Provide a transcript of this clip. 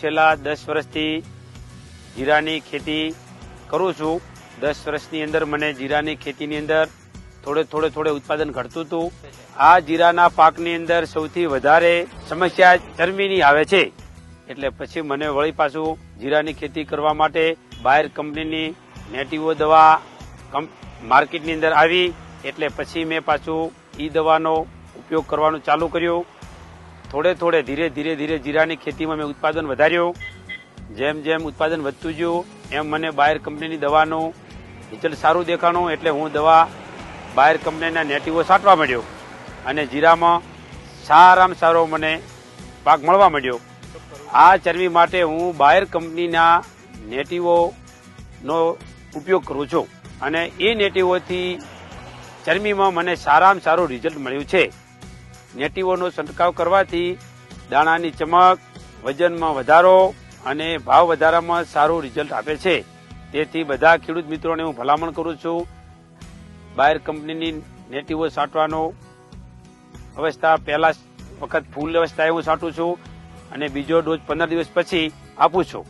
છેલ્લા 10 વર્ષથી જીરાની ખેતી કરું છું. 10 વર્ષની અંદર મને જીરાની ખેતીની અંદર થોડે ઉત્પાદન ઘટતું હતું. આ જીરાના પાકની અંદર સૌથી વધારે સમસ્યા ચરમીની આવે છે. એટલે પછી મને વળી પાછું જીરાની ખેતી કરવા માટે બાયર કંપનીની નેટિવો દવા માર્કેટની અંદર આવી. એટલે પછી મેં પાછું ઈ દવાનો ઉપયોગ કરવાનું ચાલુ કર્યું. થોડે ધીરે જીરાની ખેતીમાં મેં ઉત્પાદન વધાર્યું. જેમ ઉત્પાદન વધતું ગયું એમ મને બાયર કંપનીની દવાનું રિઝલ્ટ સારું દેખાણું. એટલે હું દવા બાયર કંપનીના નેટિવો છાંટવા માંડ્યો અને જીરામાં સારામાં સારો મને પાક મળવા માંડ્યો. આ ચરબી માટે હું બાયર કંપનીના નેટિવોનો ઉપયોગ કરું છું અને એ નેટિવોથી ચરબીમાં મને સારામાં સારું રિઝલ્ટ મળ્યું છે. નેટિવોનો છંટકાવ કરવાથી દાણાની ચમક, વજનમાં વધારો અને ભાવ વધારામાં સારું રિઝલ્ટ આપે છે. તેથી બધા ખેડૂત મિત્રોને હું ભલામણ કરું છું, બાયર કંપનીની નેટિવો છાંટવાનો અવસ્થા પહેલા વખત ફૂલ અવસ્થાએ હું છાંટું છું અને બીજો ડોઝ 15 દિવસ પછી આપું છું.